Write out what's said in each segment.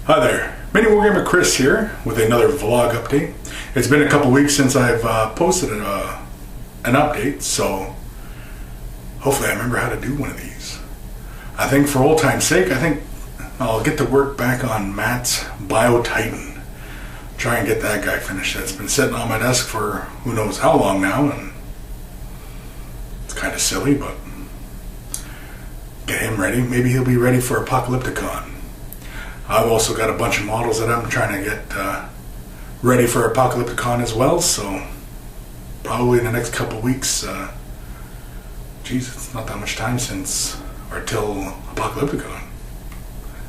Hi there, MiniWarGaming Kris here with another vlog update. It's been a couple weeks since I've posted an update, so hopefully I remember how to do one of these. I think for old time's sake, I think I'll get to work back on Matt's BioTitan. Try and get that guy finished. It's been sitting on my desk for who knows how long now, and it's kind of silly, but get him ready. Maybe he'll be ready for Apocalypticon. I've also got a bunch of models that I'm trying to get ready for Apocalypticon as well, so probably in the next couple weeks, geez, it's not that much time since or till Apocalypticon.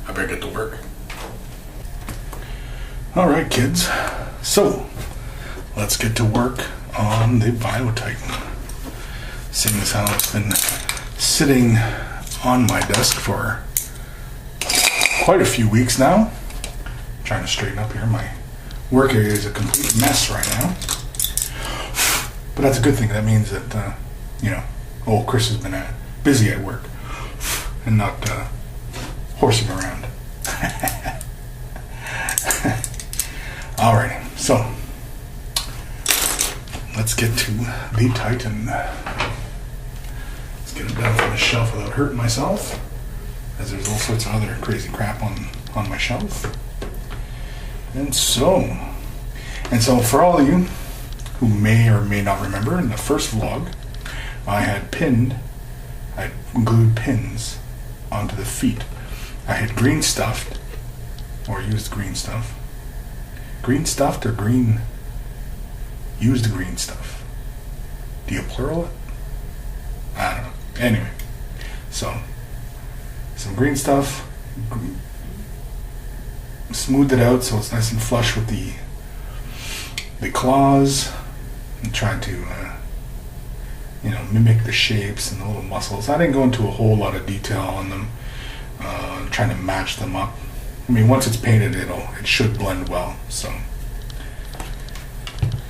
I better get to work. Alright kids, so let's get to work on the BioTitan. Seeing as how it's been sitting on my desk for quite a few weeks now. I'm trying to straighten up here. My work area is a complete mess right now. But that's a good thing. That means that, Kris has been busy at work and not horsing around. Alrighty, so let's get to the Titan. Let's get him down from the shelf without hurting myself, as there's all sorts of other crazy crap on my shelf. And so for all of you who may or may not remember, in the first vlog, I had glued pins onto the feet. I had green stuffed, or used green stuff. Green stuffed or used green stuff? Do you plural it? I don't know. Anyway, so some green stuff, smoothed it out so it's nice and flush with the claws, and tried to mimic the shapes and the little muscles. I didn't go into a whole lot of detail on them, trying to match them up. I mean, once it's painted, it should blend well.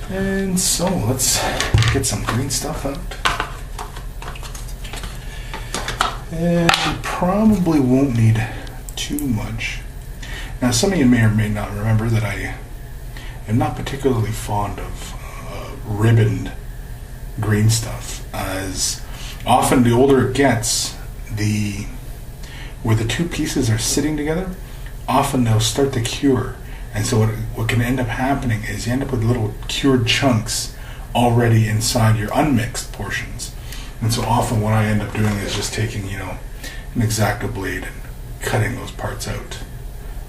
And so let's get some green stuff out. And we probably won't need too much. Now, some of you may or may not remember that I am not particularly fond of ribboned green stuff, as often the older it gets, where the two pieces are sitting together, often they'll start to cure. And so what can end up happening is you end up with little cured chunks already inside your unmixed portions. And so often what I end up doing is just taking, an X-Acto blade and cutting those parts out,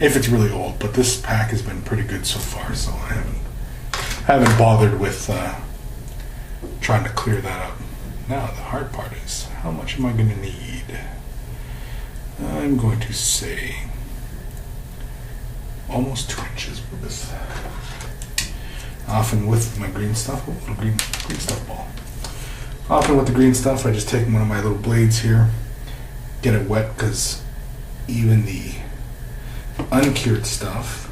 if it's really old. But this pack has been pretty good so far, so I haven't bothered with trying to clear that up. Now the hard part is, how much am I going to need? I'm going to say almost 2 inches worth. Often with my green stuff, little green stuff ball. Often with the green stuff, I just take one of my little blades here, get it wet, because even the uncured stuff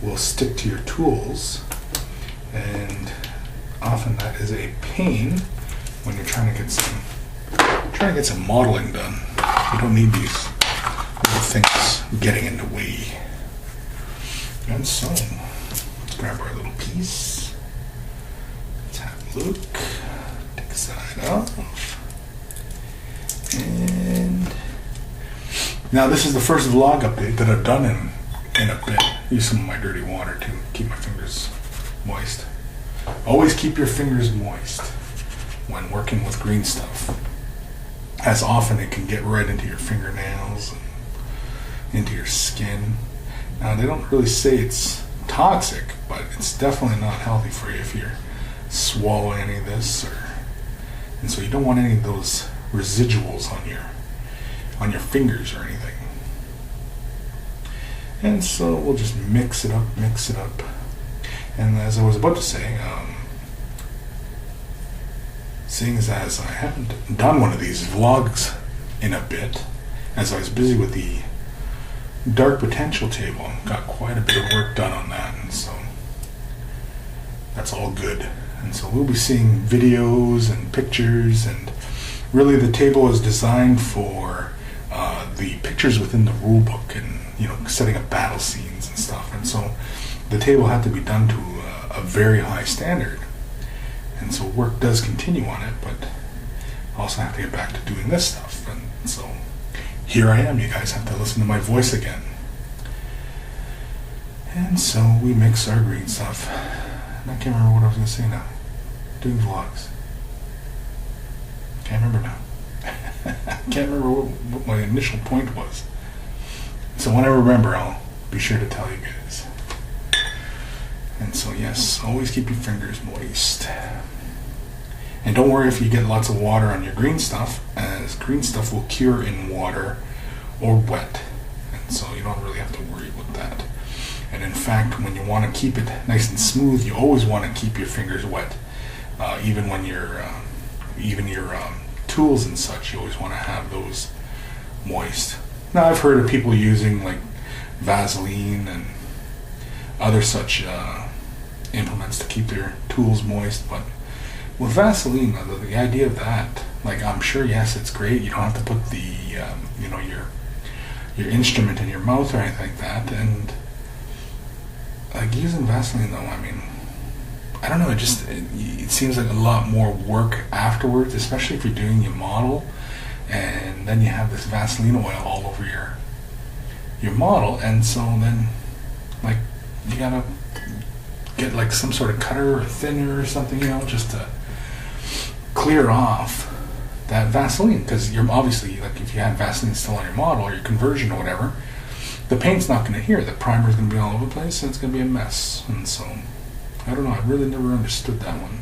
will stick to your tools, and often that is a pain when you're trying to get some modeling done. You don't need these little things getting in the way. And so let's grab our little piece. Let's have a look. Take the side off. And now this is the first vlog update that I've done in a bit. Use some of my dirty water to keep my fingers moist. Always keep your fingers moist when working with green stuff, as often it can get right into your fingernails and into your skin. Now, they don't really say it's toxic, but it's definitely not healthy for you if you're swallowing any of this, and so you don't want any of those residuals on your fingers or anything. And so we'll just mix it up. And as I was about to say, seeing as I haven't done one of these vlogs in a bit, as I was busy with the Dark Potential table, got quite a bit of work done on that, and so that's all good. And so we'll be seeing videos and pictures, and really the table is designed for the pictures within the rule book, and setting up battle scenes and stuff. And so the table had to be done to a very high standard. And so work does continue on it, but I also have to get back to doing this stuff. And so here I am. You guys have to listen to my voice again. And so we mix our green stuff. And I can't remember what I was going to say now. Doing vlogs. Can't remember now. I can't remember what my initial point was. So when I remember, I'll be sure to tell you guys. And so yes, always keep your fingers moist. And don't worry if you get lots of water on your green stuff, as green stuff will cure in water or wet. And so you don't really have to worry about that. And in fact, when you want to keep it nice and smooth, you always want to keep your fingers wet. Even when your tools and such, you always want to have those moist. Now I've heard of people using like Vaseline and other such implements to keep their tools moist, but with Vaseline, the idea of that, like, I'm sure, yes, it's great. You don't have to put the your instrument in your mouth or anything like that. And like using Vaseline though, I mean, I don't know, it seems like a lot more work afterwards, especially if you're doing your model and then you have this Vaseline oil all over your model, and so then like you gotta get like some sort of cutter or thinner or something, just to clear off that Vaseline, because you're obviously, like, if you have Vaseline still on your model or your conversion or whatever, the paint's not going to adhere. The primer's going to be all over the place and it's going to be a mess. And so I don't know, I really never understood that one.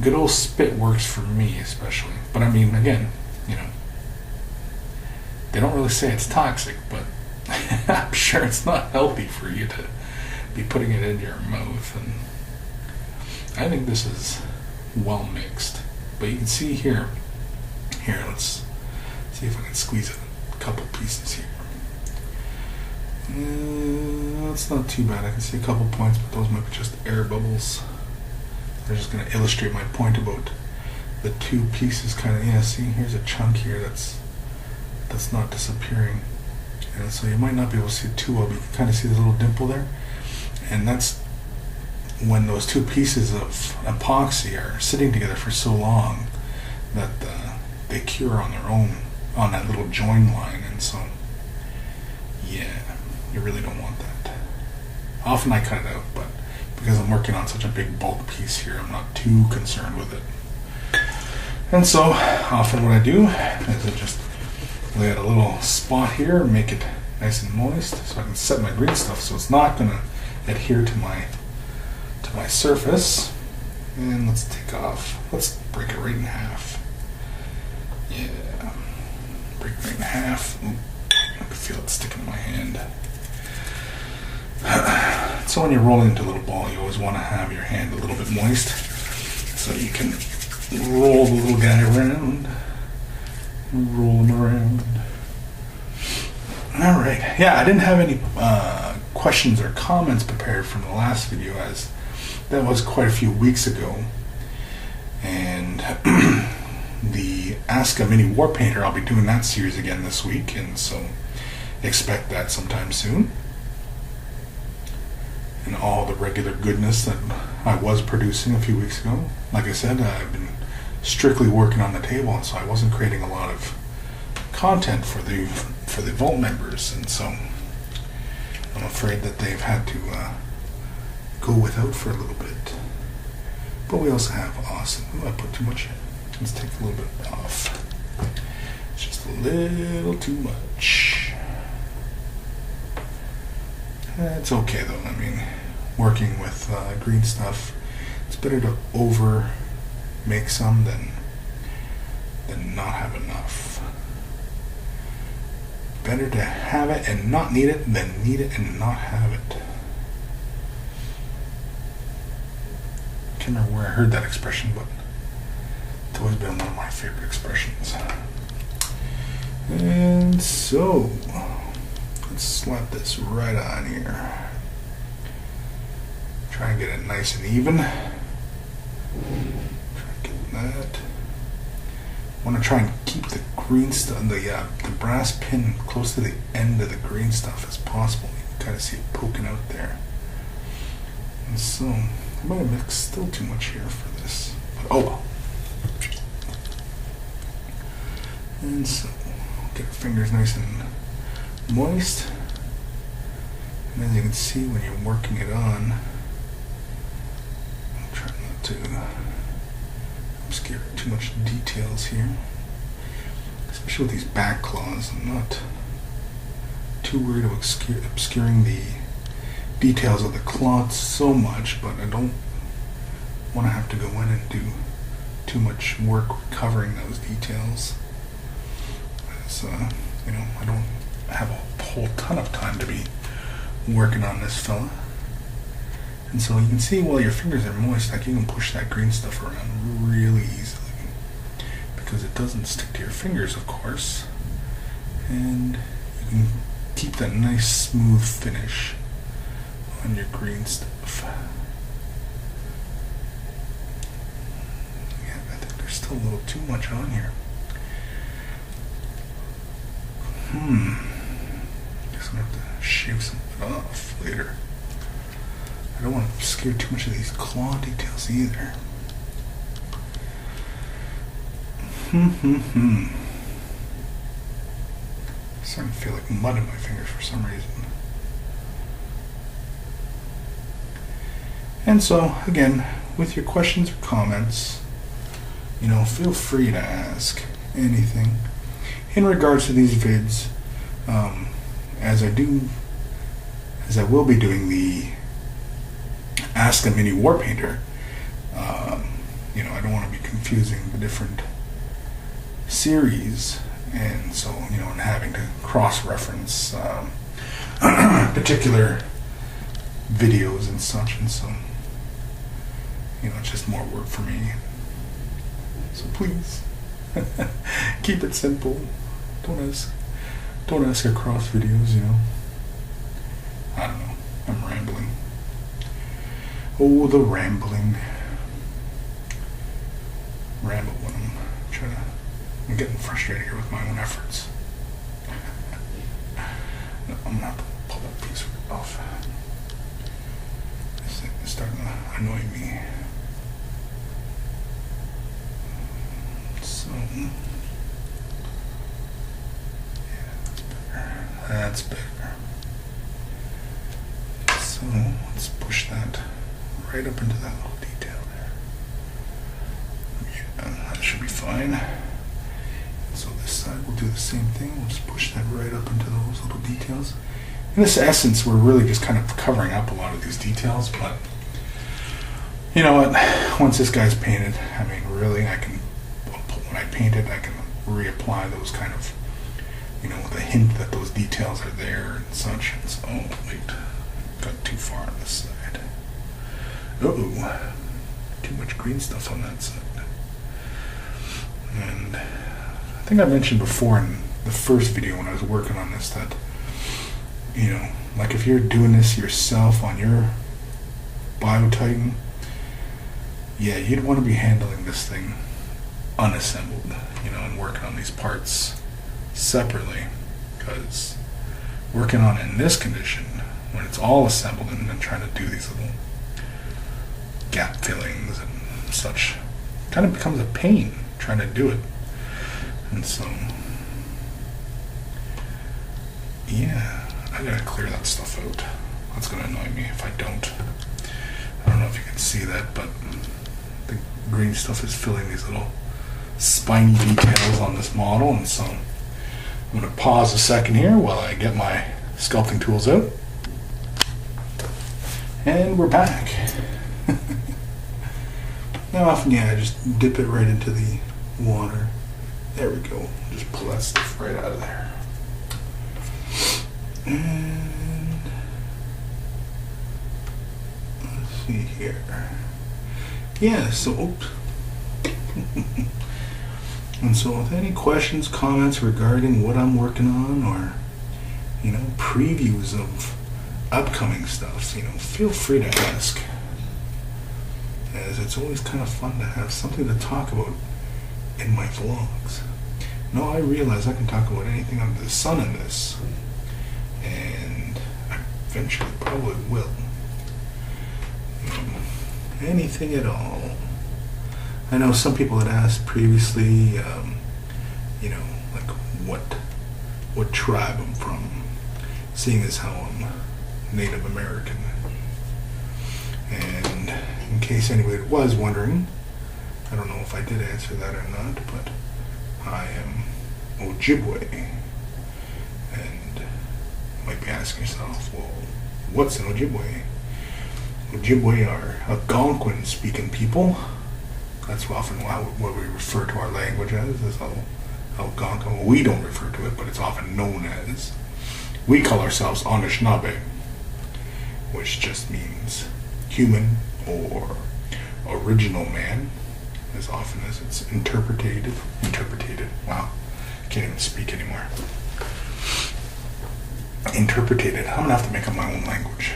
Good old spit works for me especially, but I mean, again, they don't really say it's toxic, but I'm sure it's not healthy for you to be putting it in your mouth. And I think this is well mixed, but you can see here, let's see if I can squeeze a couple pieces here. That's not too bad. I can see a couple points, but those might be just air bubbles. I'm just going to illustrate my point about the two pieces kind of, see, here's a chunk here that's not disappearing, and so you might not be able to see it too well, but you can kind of see the little dimple there, and that's when those two pieces of epoxy are sitting together for so long that they cure on their own on that little join line. And so you really don't want that. Often I cut it out, but because I'm working on such a big bulk piece here, I'm not too concerned with it. And so often what I do is I just lay out a little spot here and make it nice and moist so I can set my green stuff so it's not going to adhere to my surface. And let's break it right in half. Yeah, break it right in half. Ooh, I can feel it sticking in my hand. So when you're rolling into a little ball, you always want to have your hand a little bit moist so you can roll the little guy around. Roll him around. Alright, I didn't have any questions or comments prepared from the last video, as that was quite a few weeks ago. And the Ask a Mini War Painter, I'll be doing that series again this week, and so expect that sometime soon. And all the regular goodness that I was producing a few weeks ago. Like I said, I've been strictly working on the table, and so I wasn't creating a lot of content for the Vault members, and so I'm afraid that they've had to go without for a little bit. But we also have awesome. I put too much in. Let's take a little bit off. It's just a little too much. It's okay though. I mean, working with green stuff, it's better to over make some than not have enough. Better to have it and not need it than need it and not have it. I can't remember where I heard that expression, but it's always been one of my favorite expressions. And so let's slap this right on here. Try and get it nice and even. Try and get that. want to try and keep the green stuff, the brass pin close to the end of the green stuff as possible. You can kind of see it poking out there. And so, I might have mixed still too much here for this. But oh well. And so, get your fingers nice and moist. And as you can see when you're working it on, I'm trying not to obscure too much details here. Especially with these back claws, I'm not too worried about obscuring the details of the cloth so much, but I don't want to have to go in and do too much work covering those details. So, you know, I don't have a whole ton of time to be working on this fella. And so you can see while your fingers are moist, like you can push that green stuff around really easily because it doesn't stick to your fingers, of course. And you can keep that nice smooth finish on your green stuff. Yeah, I think there's still a little too much on here. Guess I'm gonna have to shave some of it off later. I don't want to obscure too much of these claw details either. Starting to feel like mud in my fingers for some reason. And so, again, with your questions or comments, you know, feel free to ask anything in regards to these vids, as I will be doing the Ask a Mini War Painter. You know, I don't want to be confusing the different series, and so, you know, and having to cross-reference particular videos and such, and so, you know, it's just more work for me. So please, keep it simple. Don't ask across videos, you know. I don't know. I'm rambling. Oh, the rambling. Ramble when I'm getting frustrated here with my own efforts. No, I'm gonna have to pull that piece off. This thing is starting to annoy me. So, yeah, that's better. So, let's push that right up into that little detail there. Yeah, that should be fine. So this side we'll do the same thing. We'll just push that right up into those little details. In this essence, we're really just kind of covering up a lot of these details, but you know what? Once this guy's painted, I mean, really, when I paint it, I can reapply those kind of, you know, with a hint that those details are there and such. And so, oh, wait, got too far on this side. Uh-oh, too much green stuff on that side. And I think I mentioned before in the first video when I was working on this that, you know, like if you're doing this yourself on your BioTitan, yeah, you'd want to be handling this thing unassembled, you know, and working on these parts separately, because working on it in this condition, when it's all assembled and then trying to do these little gap fillings and such, kind of becomes a pain trying to do it. And so, yeah, I gotta clear that stuff out. That's gonna annoy me if I don't. I don't know if you can see that, but the green stuff is filling these little spiny details on this model, and so I'm gonna pause a second here while I get my sculpting tools out. And we're back. Now often, yeah, I just dip it right into the water. There we go. Just pull that stuff right out of there. And let's see here. Yeah, so oops. And so with any questions, comments regarding what I'm working on, or, you know, previews of upcoming stuff, you know, feel free to ask. As it's always kind of fun to have something to talk about in my vlogs. No, I realize I can talk about anything under the sun in this, and I eventually probably will. Anything at all. I know some people had asked previously, you know, like what tribe I'm from, seeing as how I'm Native American. And in case anybody was wondering, I don't know if I did answer that or not, but I am Ojibwe. And you might be asking yourself, well, what's an Ojibwe? Ojibwe are Algonquin-speaking people. That's often what we refer to our language as, is Algonquin. Well, we don't refer to it, but it's often known as. We call ourselves Anishinaabe, which just means human or original man, as often as it's interpreted. Wow, can't even speak anymore. Interpreted. I'm gonna have to make up my own language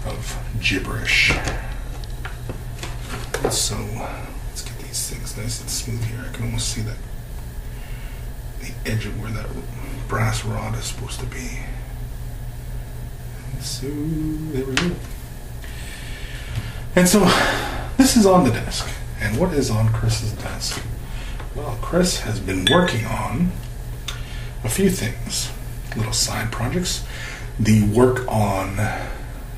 of gibberish. So let's get these things nice and smooth here. I can almost see that the edge of where that brass rod is supposed to be. And so there we go. And so this is on the desk. And what is on Kris's desk? Well, Kris has been working on a few things, little side projects. The work on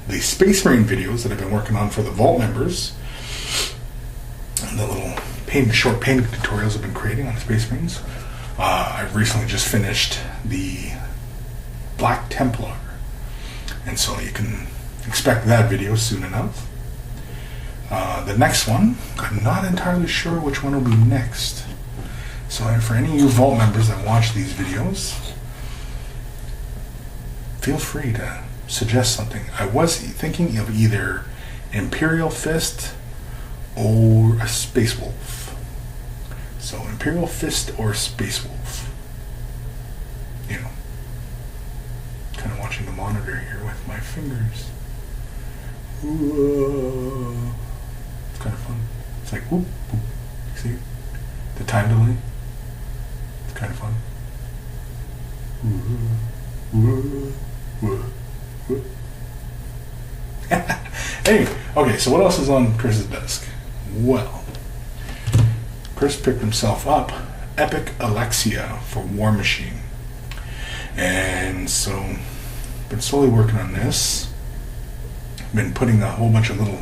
the Space Marine videos that I've been working on for the Vault members, and the little short painting tutorials I've been creating on Space Marines. I've recently just finished the Black Templar, and so you can expect that video soon enough. The next one, I'm not entirely sure which one will be next. So for any of you Vault members that watch these videos, feel free to suggest something. I was thinking of either Imperial Fist or a Space Wolf. So Imperial Fist or Space Wolf. You know, kind of watching the monitor here with my fingers. Ooh, it's kind of fun. It's like whoop, whoop. See the time delay? It's kind of fun. Ooh, ooh, ooh. Anyway, okay, so what else is on Kris's desk? Well, Kris picked himself up Epic Alexia for War Machine. And so, been slowly working on this. Been putting a whole bunch of little...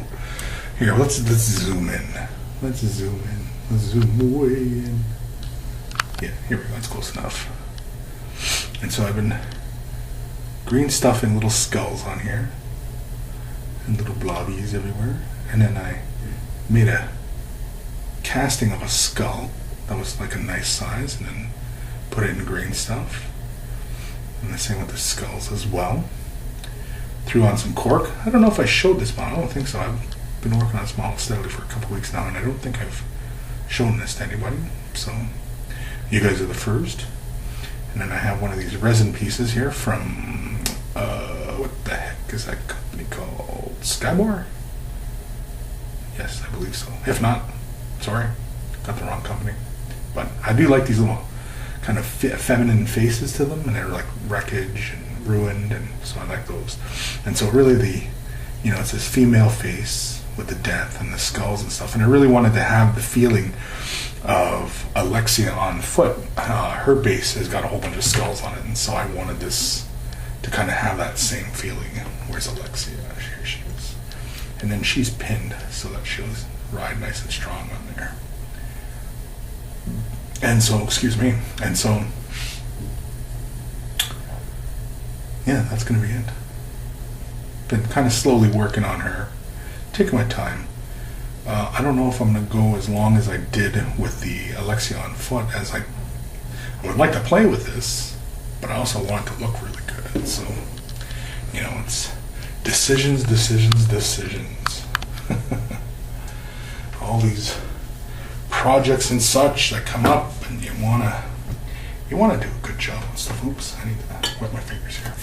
Here, let's zoom in. Let's zoom in. Let's zoom way in. Yeah, here we go, that's close enough. And so I've been green stuffing little skulls on here. And little blobbies everywhere. And then I made a casting of a skull that was like a nice size, and then put it in green stuff. And the same with the skulls as well. Threw on some cork. I don't know if I showed this model. I don't think so. I've been working on this model steadily for a couple weeks now, and I don't think I've shown this to anybody. So you guys are the first. And then I have one of these resin pieces here from what the heck is that company called? Skybar? Yes, I believe so. If not, sorry, got the wrong company. But I do like these little kind of feminine faces to them, and they're like wreckage and ruined, and so I like those. And so really it's this female face with the death and the skulls and stuff, and I really wanted to have the feeling of Alexia on foot. Her base has got a whole bunch of skulls on it, and so I wanted this to kind of have that same feeling. Where's Alexia? Here she is. And then she's pinned so that she'll ride nice and strong on there. And so, yeah, that's going to be it. Been kind of slowly working on her, taking my time. I don't know if I'm going to go as long as I did with the Alexia on foot, as I would like to play with this, but I also want it to look really good. So, it's decisions. All these projects and such that come up, and you wanna do a good job on stuff. Oops, I need to wet my fingers here.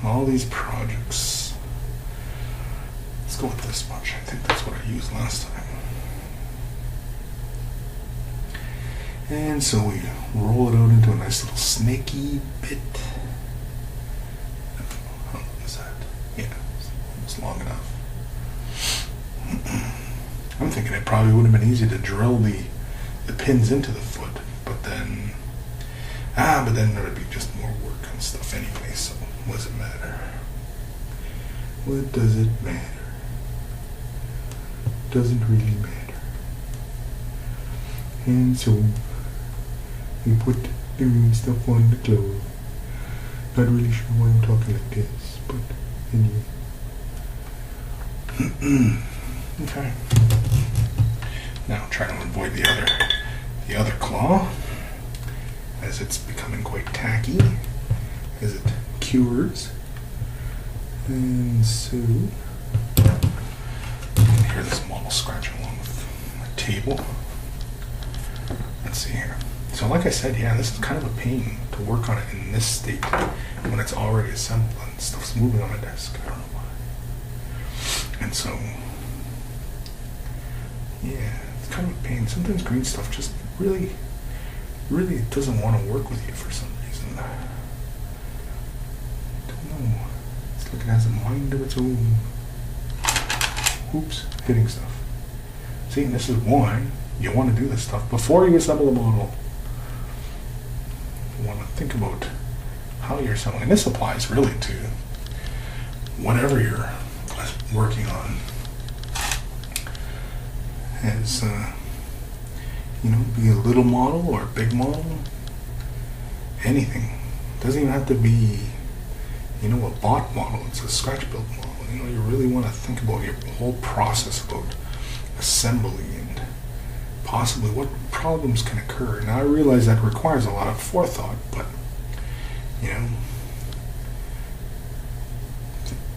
All these projects. Let's go with this much. I think that's what I used last time. And so we roll it out into a nice little snaky bit. How long is that? Yeah, it's long enough. I'm thinking it probably would have been easy to drill the pins into the foot, but then there would be just more work and stuff anyway, so what does it matter? What does it matter? Doesn't really matter. And so we put the green stuff on the clothes. Not really sure why I'm talking like this, but anyway. Okay. Now try to avoid the other claw, as it's becoming quite tacky as it cures. And so you can hear this model scratching along with my table. Let's see here. So like I said, yeah, this is kind of a pain to work on it in this state when it's already assembled and stuff's moving on my desk. I don't know why. And so, yeah, it's kind of a pain. Sometimes green stuff just really doesn't want to work with you for some reason. I don't know. It's like it has a mind of its own. Oops, hitting stuff. See, and this is why you want to do this stuff before you assemble a model. You want to think about how you're assembling. And this applies really to whatever you're working on. As be a little model or a big model, anything. Doesn't even have to be, a bought model. It's a scratch build model. You really want to think about your whole process about assembly and possibly what problems can occur. Now I realize that requires a lot of forethought, but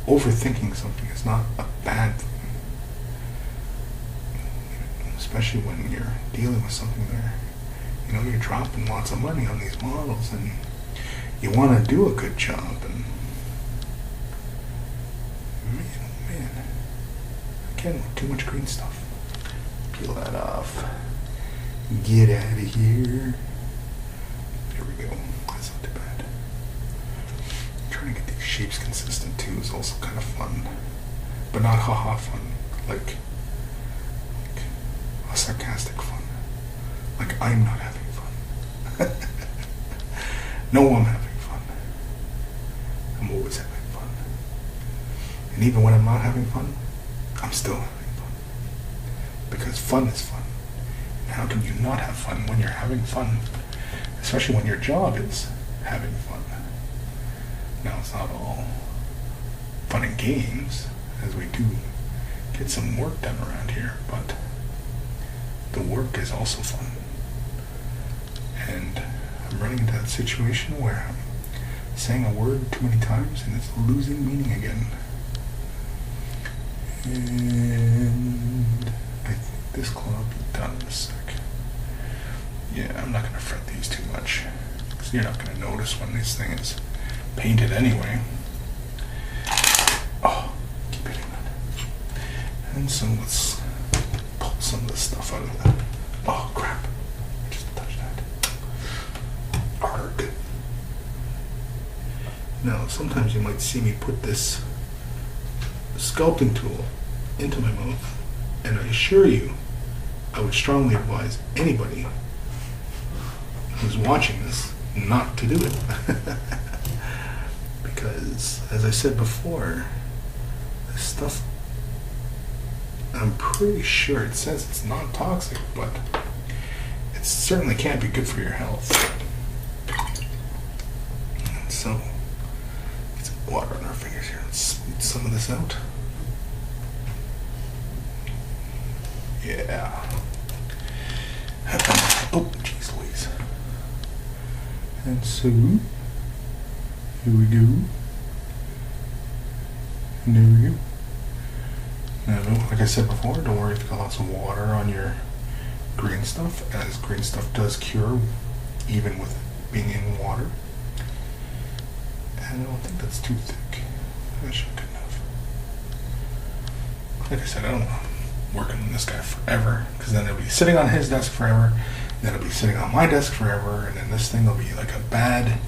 overthinking something is not a bad thing. Especially when you're dealing with something there. You're dropping lots of money on these models and you want to do a good job, and man, again, with too much green stuff. Peel that off. Get out of here. There we go. That's not too bad. Trying to get these shapes consistent too is also kind of fun. But not haha fun. Like a sarcastic fun. Like I'm not having fun. No, I'm having fun. I'm always having fun. And even when I'm not having fun, I'm still having fun. Because fun is fun. And how can you not have fun when you're having fun? Especially when your job is having fun. Now, it's not all fun and games, as we do get some work done around here, but the work is also fun. And I'm running into that situation where I'm saying a word too many times and it's losing meaning again. And I think this claw will be done in a sec. Yeah, I'm not going to fret these too much, because you're not going to notice when this thing is painted anyway. Oh, keep hitting that. And so let's pull some of this stuff out of that. Oh, crap. I just touched that. Arg. Now, sometimes you might see me put this sculpting tool into my mouth, and I assure you, I would strongly advise anybody who's watching this not to do it. Because, as I said before, this stuff, I'm pretty sure it says it's not toxic, but it certainly can't be good for your health. And so, get some water on our fingers here and smooth some of this out. Yeah. Oh, jeez Louise. And so, here we go. And there we go. Now, like I said before, don't worry if you got lots of water on your green stuff, as green stuff does cure even with being in water. And I don't think that's too thick. That should be good enough. Like I said, I don't want to work on this guy forever, because then it'll be sitting on his desk forever, Then it'll be sitting on my desk forever, and then this thing will be like a bad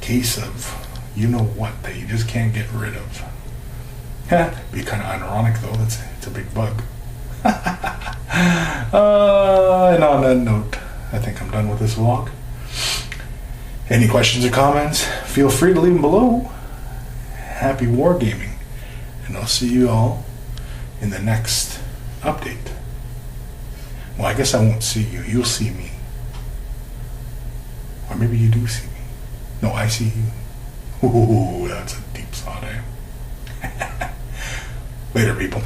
case of you know what that you just can't get rid of. Be kind of ironic though. It's a big bug. And on that note, I think I'm done with this vlog. Any questions or comments, feel free to leave them below. Happy wargaming, and I'll see you all in the next update. Well, I guess I won't see you. You'll see me. Or maybe you do see me. No, I see you. Ooh, that's a deep thought, eh? Later, people.